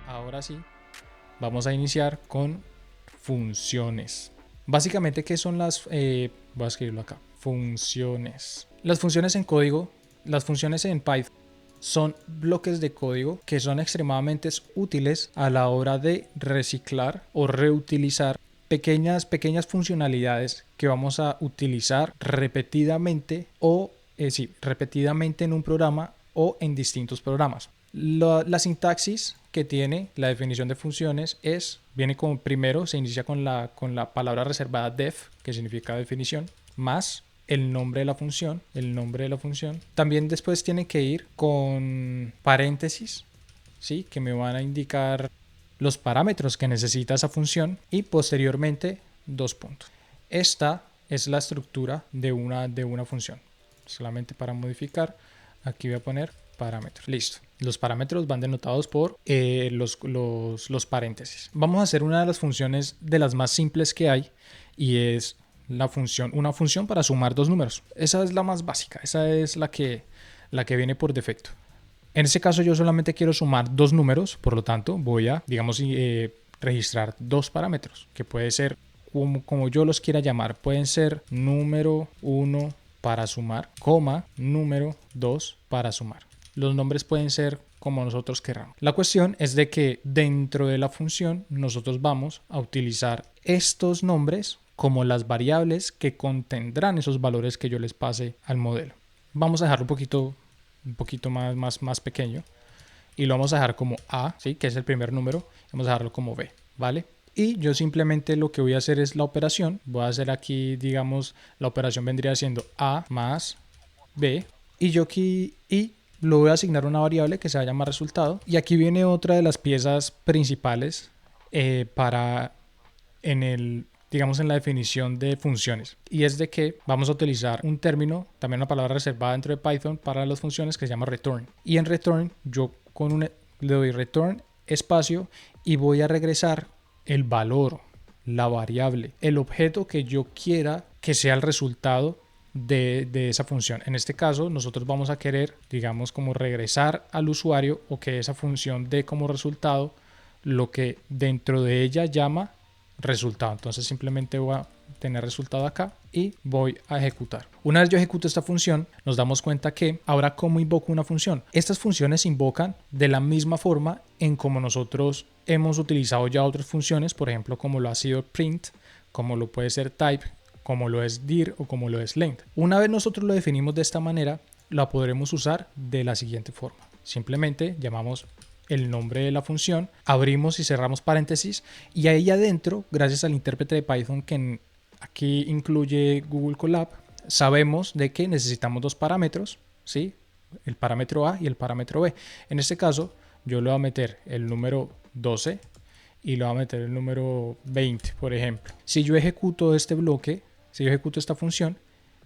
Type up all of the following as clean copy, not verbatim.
Ahora sí, vamos a iniciar con funciones. Básicamente, ¿qué son las? Voy a escribirlo acá. Funciones. Las funciones en código, las funciones en Python son bloques de código que son extremadamente útiles a la hora de reciclar o reutilizar pequeñas funcionalidades que vamos a utilizar repetidamente repetidamente en un programa o en distintos programas. La sintaxis que tiene la definición de funciones viene como primero, se inicia con la palabra reservada def, que significa definición, más el nombre de la función, También después tiene que ir con paréntesis, ¿sí? Que me van a indicar los parámetros que necesita esa función y posteriormente dos puntos. Esta es la estructura de una función. Solamente para modificar, aquí voy a poner parámetros. Listo. Los parámetros van denotados por los paréntesis. Vamos a hacer una de las funciones de las más simples que hay y es una función para sumar dos números. Esa es la más básica, esa es la que viene por defecto. En este caso yo solamente quiero sumar dos números, por lo tanto voy a, registrar dos parámetros, que puede ser como yo los quiera llamar. Pueden ser número 1 para sumar, coma, número 2 para sumar. Los nombres pueden ser como nosotros queramos. La cuestión es de que dentro de la función nosotros vamos a utilizar estos nombres como las variables que contendrán esos valores que yo les pase al modelo. Vamos a dejarlo un poquito más pequeño y lo vamos a dejar como A, ¿sí? Que es el primer número. Vamos a dejarlo como B, ¿vale? Y yo simplemente lo que voy a hacer es la operación. Voy a hacer aquí, digamos, la operación vendría siendo A más B. Y yo aquí lo voy a asignar una variable que se va a llamar resultado. Y aquí viene otra de las piezas principales en la definición de funciones, y es de que vamos a utilizar un término, también una palabra reservada dentro de Python para las funciones, que se llama return. Y en return yo le doy return espacio y voy a regresar el valor, la variable, el objeto que yo quiera que sea el resultado de esa función. En este caso nosotros vamos a querer, digamos, como regresar al usuario, o que esa función dé como resultado lo que dentro de ella llama resultado. Entonces simplemente voy a tener resultado acá y voy a ejecutar. Una vez yo ejecuto esta función, nos damos cuenta que ahora, ¿cómo invoco una función? Estas funciones se invocan de la misma forma en como nosotros hemos utilizado ya otras funciones, por ejemplo, como lo ha sido print, como lo puede ser type, como lo es dir o como lo es length. Una vez nosotros lo definimos de esta manera, la podremos usar de la siguiente forma. Simplemente llamamos el nombre de la función, abrimos y cerramos paréntesis, y ahí adentro, gracias al intérprete de Python que aquí incluye Google Colab, sabemos de que necesitamos dos parámetros, ¿sí? El parámetro A y el parámetro B. En este caso, yo le voy a meter el número 12 y le voy a meter el número 20, por ejemplo. Si yo ejecuto este bloque, si yo ejecuto esta función,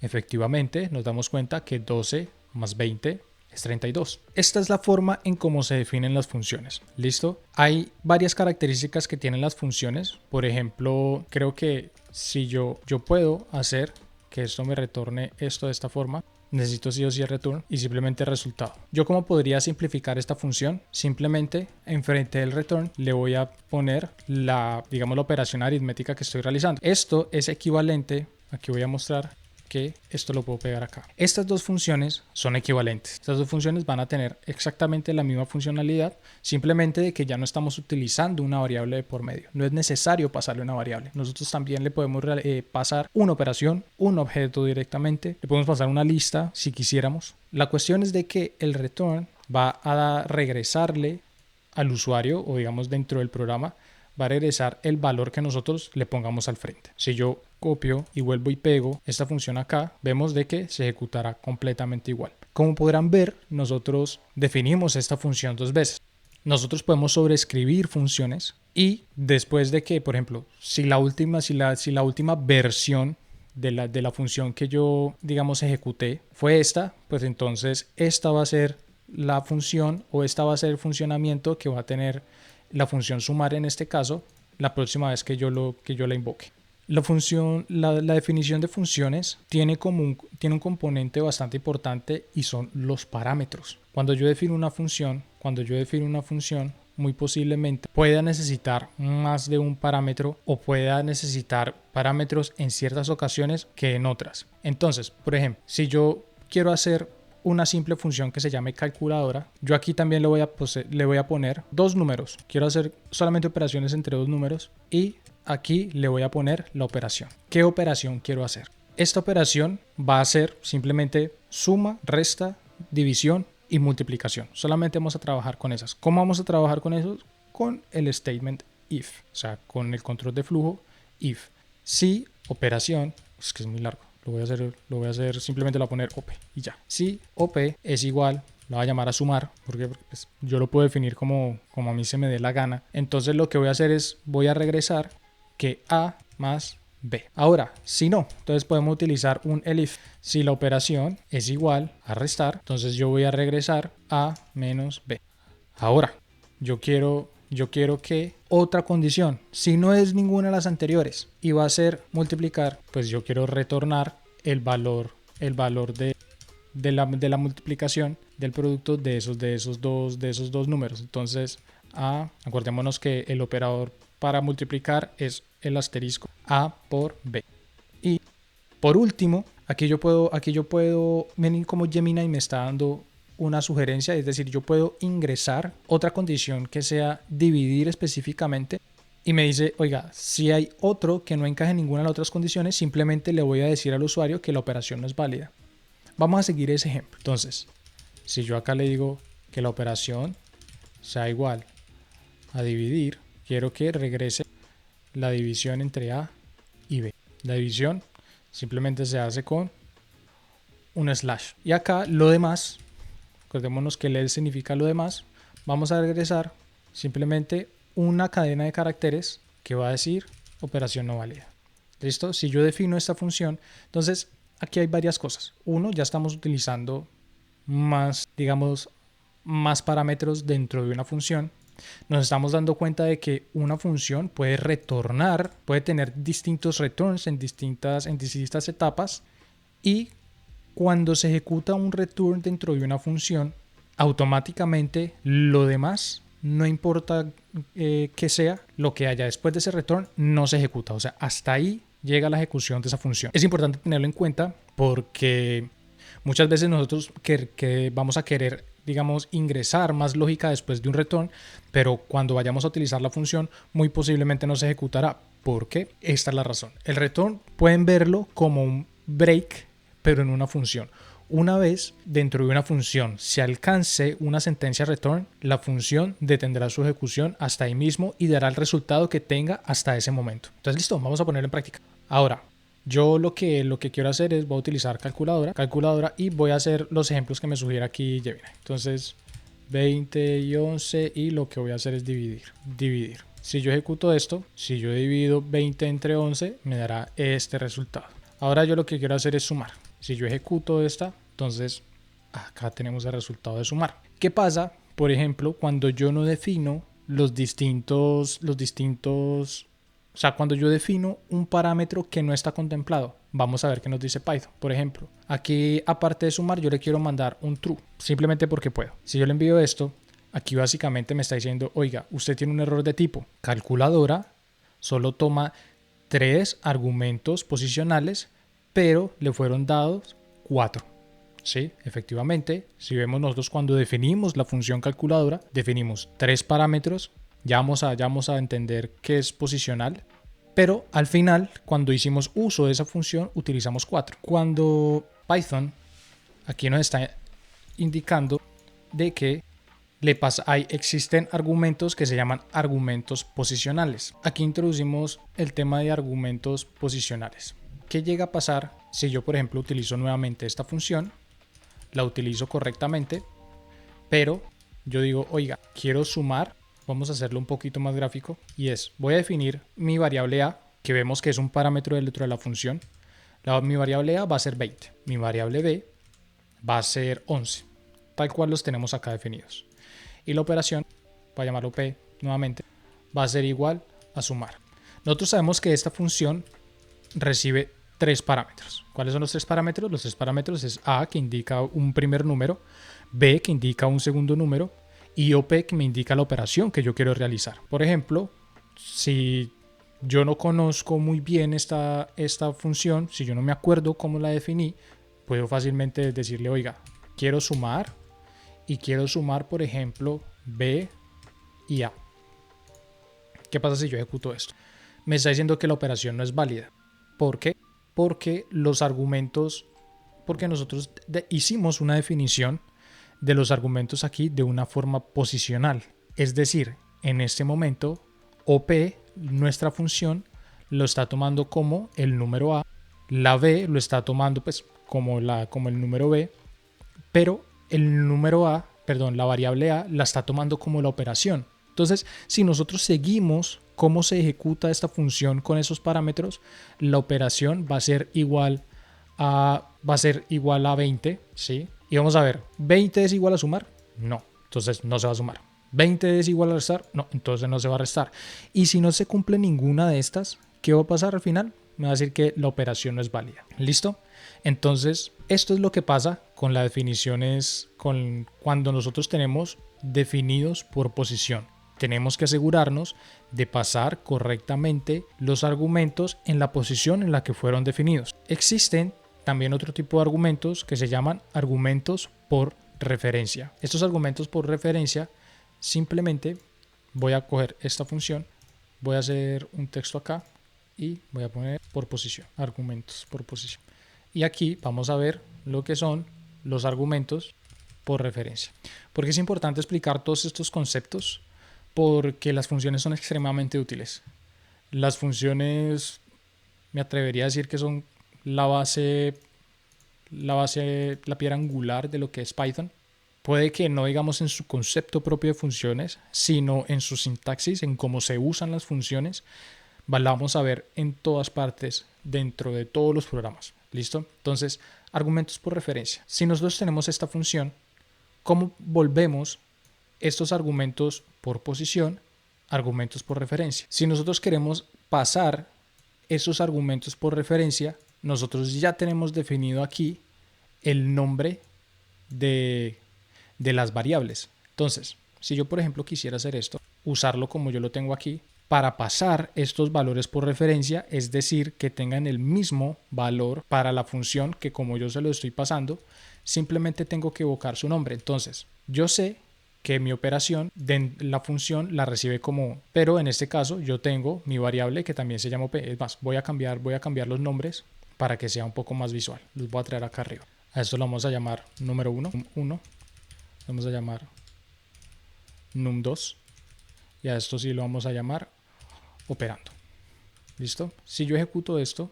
efectivamente nos damos cuenta que 12 más 20 es 32. Esta es la forma en cómo se definen las funciones. ¿Listo? Hay varias características que tienen las funciones. Por ejemplo, creo que si yo puedo hacer que esto me retorne esto de esta forma, necesito sí o sí el return y simplemente el resultado. Yo, ¿cómo podría simplificar esta función? Simplemente enfrente del return le voy a poner la operación aritmética que estoy realizando. Esto es equivalente, aquí voy a mostrar que esto lo puedo pegar acá. Estas dos funciones son equivalentes. Estas dos funciones van a tener exactamente la misma funcionalidad, simplemente de que ya no estamos utilizando una variable de por medio. No es necesario pasarle una variable. Nosotros también le podemos pasar una operación, un objeto directamente. Le podemos pasar una lista si quisiéramos. La cuestión es de que el return va a regresarle al usuario, o digamos dentro del programa, va a regresar el valor que nosotros le pongamos al frente. Si yo copio y vuelvo y pego esta función acá, vemos de que se ejecutará completamente igual. Como podrán ver, nosotros definimos esta función dos veces. Nosotros podemos sobreescribir funciones, y después de que, por ejemplo, si la última versión de la función que yo, digamos, ejecuté fue esta, pues entonces esta va a ser la función, o esta va a ser el funcionamiento que va a tener la función sumar, en este caso, la próxima vez que yo la invoque. La definición de funciones tiene un componente bastante importante, y son los parámetros. Cuando yo defino una función, muy posiblemente pueda necesitar más de un parámetro o pueda necesitar parámetros en ciertas ocasiones que en otras. Entonces, por ejemplo, si yo quiero hacer una simple función que se llame calculadora, yo aquí también le voy a poner dos números. Quiero hacer solamente operaciones entre dos números y aquí le voy a poner la operación. ¿Qué operación quiero hacer? Esta operación va a ser simplemente suma, resta, división y multiplicación. Solamente vamos a trabajar con esas. ¿Cómo vamos a trabajar con eso? Con el statement if, o sea, con el control de flujo if. Si operación, es que es muy largo. Lo voy a hacer, simplemente lo voy a poner OP y ya. Si OP es igual, lo voy a llamar a sumar, porque pues, yo lo puedo definir como a mí se me dé la gana. Entonces lo que voy a hacer es, voy a regresar que A más B. Ahora, si no, entonces podemos utilizar un elif. Si la operación es igual a restar, entonces yo voy a regresar A menos B. Ahora, yo quiero que otra condición, si no es ninguna de las anteriores y va a ser multiplicar, pues yo quiero retornar el valor de la multiplicación del producto de esos dos números. Entonces, acordémonos que el operador para multiplicar es el asterisco A por B. Y por último, aquí yo puedo, miren cómo Gemini me está dando una sugerencia, es decir, yo puedo ingresar otra condición que sea dividir específicamente y me dice, oiga, si hay otro que no encaje en ninguna de las otras condiciones, simplemente le voy a decir al usuario que la operación no es válida. Vamos a seguir ese ejemplo. Entonces, si yo acá le digo que la operación sea igual a dividir, quiero que regrese la división entre A y B. La división simplemente se hace con un slash. Y acá lo demás, acordémonos que el significa lo demás, vamos a regresar simplemente una cadena de caracteres que va a decir operación no válida. ¿Listo? Si yo defino esta función, entonces aquí hay varias cosas. Uno, ya estamos utilizando más, digamos, más parámetros dentro de una función. Nos estamos dando cuenta de que una función puede retornar, puede tener distintos returns en distintas etapas, y cuando se ejecuta un return dentro de una función, automáticamente lo demás, no importa que sea, lo que haya después de ese return no se ejecuta. O sea, hasta ahí llega la ejecución de esa función. Es importante tenerlo en cuenta porque muchas veces nosotros que vamos a querer, digamos, ingresar más lógica después de un return, pero cuando vayamos a utilizar la función, muy posiblemente no se ejecutará. ¿Por qué? Esta es la razón. El return pueden verlo como un break, pero en una función. Una vez dentro de una función se alcance una sentencia return, la función detendrá su ejecución hasta ahí mismo y dará el resultado que tenga hasta ese momento. Entonces, listo, vamos a ponerlo en práctica. Ahora, yo lo que quiero hacer es, voy a utilizar calculadora y voy a hacer los ejemplos que me sugiere aquí Gemini. Entonces, 20 y 11 y lo que voy a hacer es dividir. Si yo ejecuto esto, si yo divido 20 entre 11, me dará este resultado. Ahora yo lo que quiero hacer es sumar. Si yo ejecuto esta, entonces acá tenemos el resultado de sumar. ¿Qué pasa, por ejemplo, cuando yo no defino los distintos, o sea, cuando yo defino un parámetro que no está contemplado? Vamos a ver qué nos dice Python. Por ejemplo, aquí aparte de sumar, yo le quiero mandar un true, simplemente porque puedo. Si yo le envío esto, aquí básicamente me está diciendo, oiga, usted tiene un error de tipo calculadora, solo toma 3 argumentos posicionales, pero le fueron dados 4. Sí, efectivamente, si vemos nosotros cuando definimos la función calculadora, definimos 3 parámetros, ya vamos a entender qué es posicional, pero al final, cuando hicimos uso de esa función, utilizamos 4. Cuando Python aquí nos está indicando de que existen argumentos que se llaman argumentos posicionales. Aquí introducimos el tema de argumentos posicionales. ¿Qué llega a pasar si yo, por ejemplo, utilizo nuevamente esta función? La utilizo correctamente, pero yo digo, oiga, quiero sumar. Vamos a hacerlo un poquito más gráfico y voy a definir mi variable A, que vemos que es un parámetro dentro de la función. Mi variable A va a ser 20, mi variable B va a ser 11, tal cual los tenemos acá definidos. Y la operación, para llamarlo P nuevamente, va a ser igual a sumar. Nosotros sabemos que esta función recibe 3 parámetros. ¿Cuáles son los 3 parámetros? Los 3 parámetros es A, que indica un primer número, B, que indica un segundo número, y OP que me indica la operación que yo quiero realizar. Por ejemplo, si yo no conozco muy bien esta función, si yo no me acuerdo cómo la definí, puedo fácilmente decirle, oiga, quiero sumar y quiero sumar, por ejemplo, B y A. ¿Qué pasa si yo ejecuto esto? Me está diciendo que la operación no es válida. ¿Por qué? Porque los argumentos, porque nosotros hicimos una definición de los argumentos aquí de una forma posicional. Es decir, en este momento, OP, nuestra función, lo está tomando como el número A, la B lo está tomando pues como el número B, pero el número A, perdón, la variable A la está tomando como la operación. Entonces, si nosotros seguimos cómo se ejecuta esta función con esos parámetros, la operación va a ser igual a 20, ¿sí? Y vamos a ver, ¿20 es igual a sumar? No, entonces no se va a sumar. ¿20 es igual a restar? No, entonces no se va a restar. Y si no se cumple ninguna de estas, ¿qué va a pasar al final? Me va a decir que la operación no es válida. ¿Listo? Entonces, esto es lo que pasa con las definiciones, cuando nosotros tenemos definidos por posición. Tenemos que asegurarnos de pasar correctamente los argumentos en la posición en la que fueron definidos. Existen también otro tipo de argumentos que se llaman argumentos por referencia. Estos argumentos por referencia, simplemente voy a coger esta función, voy a hacer un texto acá y voy a poner por posición, argumentos por posición. Y aquí vamos a ver lo que son los argumentos por referencia. Porque es importante explicar todos estos conceptos, porque las funciones son extremadamente útiles. Las funciones, me atrevería a decir que son la piedra angular de lo que es Python. Puede que no digamos en su concepto propio de funciones, sino en su sintaxis, en cómo se usan las funciones. La vamos a ver en todas partes, dentro de todos los programas. ¿Listo? Entonces, argumentos por referencia. Si nosotros tenemos esta función, ¿cómo volvemos estos argumentos por posición, argumentos por referencia? Si nosotros queremos pasar esos argumentos por referencia, nosotros ya tenemos definido aquí el nombre de las variables. Entonces, si yo por ejemplo quisiera hacer esto, usarlo como yo lo tengo aquí, para pasar estos valores por referencia, es decir, que tengan el mismo valor para la función que como yo se lo estoy pasando, simplemente tengo que evocar su nombre. Entonces, yo sé que mi operación de la función la recibe como, pero en este caso yo tengo mi variable que también se llama OP. Es más, voy a cambiar los nombres para que sea un poco más visual. Los voy a traer acá arriba. A esto lo vamos a llamar número 1, vamos a llamar num2 y a esto sí lo vamos a llamar operando. ¿Listo? Si yo ejecuto esto,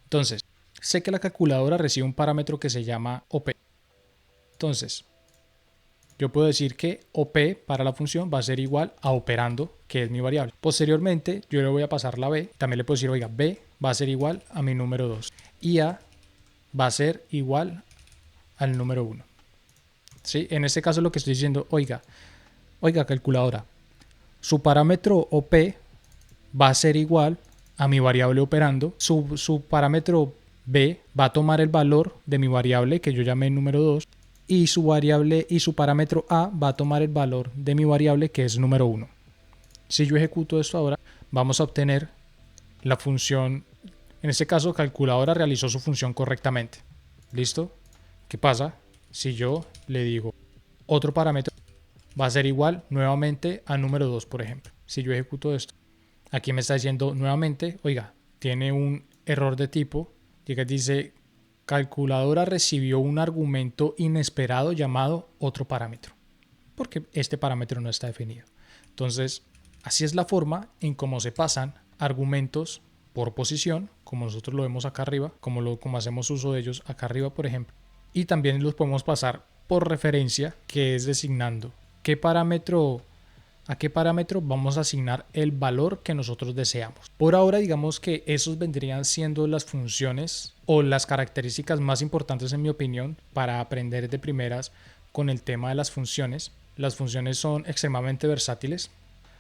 entonces sé que la calculadora recibe un parámetro que se llama OP. Entonces, yo puedo decir que OP para la función va a ser igual a operando, que es mi variable. Posteriormente, yo le voy a pasar la B. También le puedo decir, oiga, B va a ser igual a mi número 2. Y A va a ser igual al número 1. ¿Sí? En este caso lo que estoy diciendo, oiga, calculadora, su parámetro OP va a ser igual a mi variable operando. Su parámetro B va a tomar el valor de mi variable que yo llamé número 2 y su parámetro A va a tomar el valor de mi variable que es número 1. Si yo ejecuto esto ahora, vamos a obtener la función. En este caso, calculadora realizó su función correctamente. ¿Listo? ¿Qué pasa si yo le digo otro parámetro? Va a ser igual nuevamente a número 2, por ejemplo. Si yo ejecuto esto, aquí me está diciendo nuevamente, oiga, tiene un error de tipo, que dice calculadora recibió un argumento inesperado llamado otro parámetro, porque este parámetro no está definido. Entonces, así es la forma en cómo se pasan argumentos por posición, como nosotros lo vemos acá arriba, como hacemos uso de ellos acá arriba, por ejemplo. Y también los podemos pasar por referencia, que es designando a qué parámetro vamos a asignar el valor que nosotros deseamos. Por ahora, digamos que esos vendrían siendo las funciones o las características más importantes, en mi opinión, para aprender de primeras con el tema de las funciones. Las funciones son extremadamente versátiles.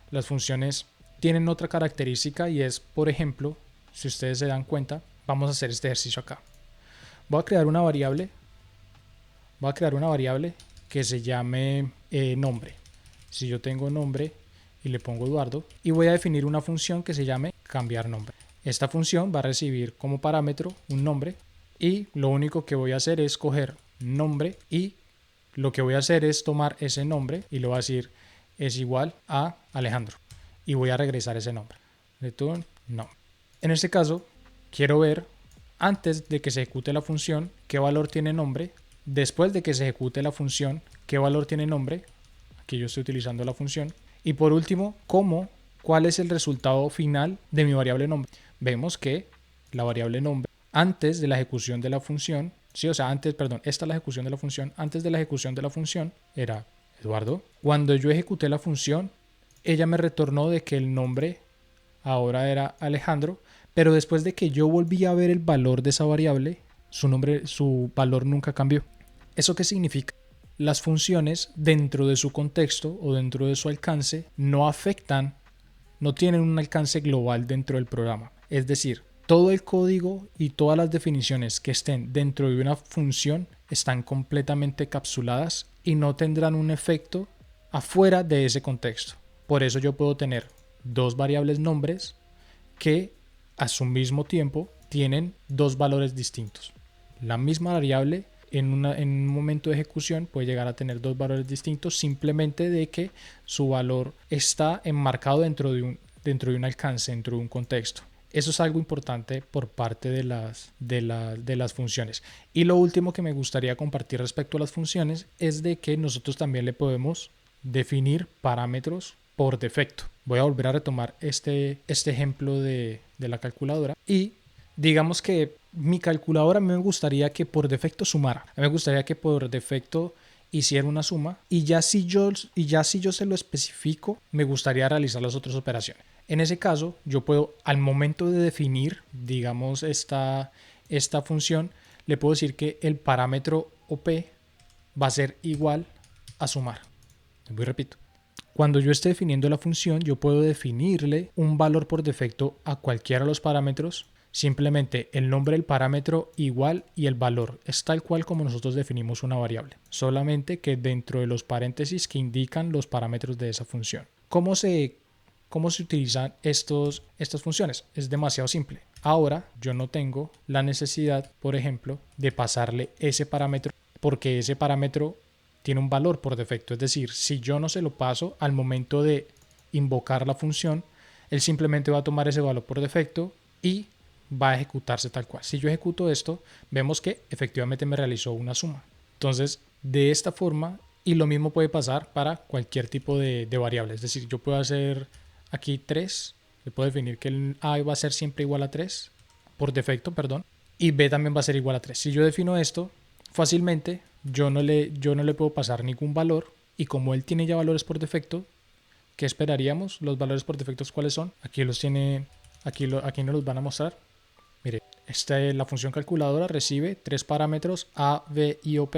Las funciones tienen otra característica y es, por ejemplo, si ustedes se dan cuenta, vamos a hacer este ejercicio acá. Voy a crear una variable que se llame nombre. si yo tengo nombre y le pongo Eduardo, y voy a definir una función que se llame cambiar nombre. Esta función va a recibir como parámetro un nombre y lo único que voy a hacer es coger nombre y lo que voy a hacer es tomar ese nombre y lo voy a decir es igual a Alejandro y voy a regresar ese nombre. Return no. En este caso quiero ver antes de que se ejecute la función qué valor tiene nombre, después de que se ejecute la función qué valor tiene nombre, aquí yo estoy utilizando la función, y por último cuál es el resultado final de mi variable nombre. Vemos que la variable nombre antes de la ejecución de la función, sí, o sea, esta es la ejecución de la función, antes de la ejecución de la función era Eduardo. Cuando yo ejecuté la función, ella me retornó de que el nombre ahora era Alejandro, pero después de que yo volví a ver el valor de esa variable, su valor nunca cambió. ¿Eso qué significa? Las funciones dentro de su contexto o dentro de su alcance no tienen un alcance global dentro del programa. Es decir, todo el código y todas las definiciones que estén dentro de una función están completamente capsuladas y no tendrán un efecto afuera de ese contexto. Por eso yo puedo tener dos variables nombres que a su mismo tiempo tienen dos valores distintos. La misma variable en un momento de ejecución puede llegar a tener dos valores distintos simplemente de que su valor está enmarcado dentro de un alcance, dentro de un contexto. Eso es algo importante por parte de las funciones. Y lo último que me gustaría compartir respecto a las funciones es de que nosotros también le podemos definir parámetros por defecto. Voy a volver a retomar este ejemplo de la calculadora y digamos que mi calculadora a mí me gustaría que por defecto sumara. A mí me gustaría que por defecto hiciera una suma y ya si yo se lo especifico, me gustaría realizar las otras operaciones. En ese caso, yo puedo, al momento de definir, digamos, esta función, le puedo decir que el parámetro OP va a ser igual a sumar. Repito. Cuando yo esté definiendo la función, yo puedo definirle un valor por defecto a cualquiera de los parámetros. Simplemente el nombre del parámetro igual y el valor es tal cual como nosotros definimos una variable. Solamente que dentro de los paréntesis que indican los parámetros de esa función. ¿Cómo se utilizan estas funciones? Es demasiado simple. Ahora yo no tengo la necesidad, por ejemplo, de pasarle ese parámetro porque ese parámetro tiene un valor por defecto. Es decir, si yo no se lo paso al momento de invocar la función, él simplemente va a tomar ese valor por defecto y va a ejecutarse tal cual. Si yo ejecuto esto, vemos que efectivamente me realizó una suma. Entonces, de esta forma, y lo mismo puede pasar para cualquier tipo de variable. Es decir, yo puedo hacer aquí 3, le puedo definir que el A va a ser siempre igual a 3, por defecto, perdón, y B también va a ser igual a 3. Si yo defino esto, fácilmente yo no le puedo pasar ningún valor y como él tiene ya valores por defecto, ¿qué esperaríamos? Los valores por defecto, ¿cuáles son? Aquí los tiene, aquí nos los van a mostrar. Mire, la función calculadora recibe tres parámetros A, B y OP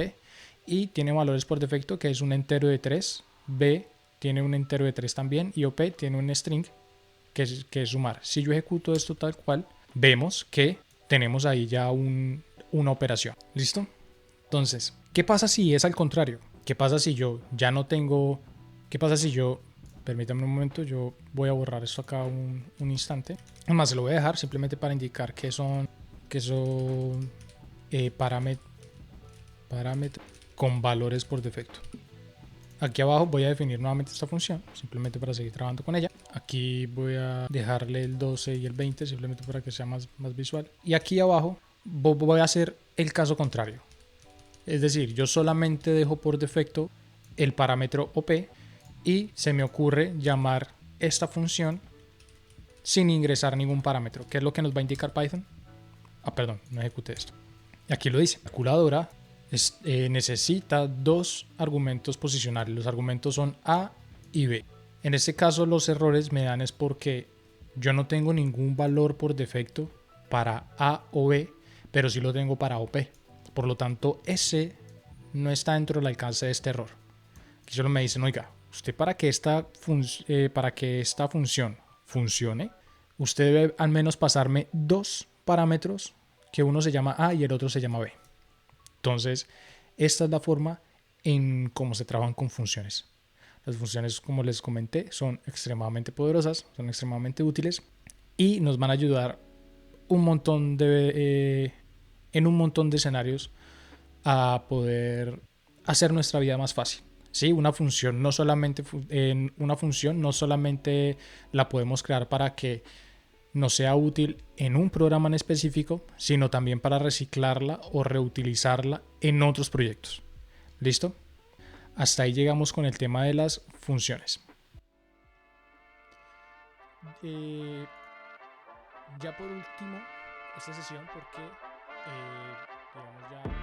y tiene valores por defecto que es un entero de 3, B tiene un entero de 3 también y OP tiene un string que es sumar. Si yo ejecuto esto tal cual, vemos que tenemos ahí ya una operación. ¿Listo? Entonces, ¿qué pasa si es al contrario? ¿Qué pasa si yo ya no tengo... ¿Qué pasa si yo... Permítame un momento, yo voy a borrar esto acá un instante. Además, se lo voy a dejar simplemente para indicar que son parámetros con valores por defecto. Aquí abajo voy a definir nuevamente esta función, simplemente para seguir trabajando con ella. Aquí voy a dejarle el 12 y el 20, simplemente para que sea más visual. Y aquí abajo voy a hacer el caso contrario. Es decir, yo solamente dejo por defecto el parámetro OP y se me ocurre llamar esta función sin ingresar ningún parámetro. ¿Qué es lo que nos va a indicar Python? Perdón, no ejecuté esto. Y aquí lo dice. La calculadora necesita dos argumentos posicionales. Los argumentos son A y B. En este caso los errores me dan es porque yo no tengo ningún valor por defecto para A o B, pero sí lo tengo para OP. Por lo tanto, ese no está dentro del alcance de este error. Aquí solo me dicen, oiga, usted para que esta función funcione, usted debe al menos pasarme dos parámetros, que uno se llama A y el otro se llama B. Entonces, esta es la forma en cómo se trabajan con funciones. Las funciones, como les comenté, son extremadamente poderosas, son extremadamente útiles y nos van a ayudar en un montón de escenarios a poder hacer nuestra vida más fácil. Sí, una función una función no solamente la podemos crear para que nos sea útil en un programa en específico, sino también para reciclarla o reutilizarla en otros proyectos. ¿Listo? Hasta ahí llegamos con el tema de las funciones. Ya por último, esta sesión, porque digamos ya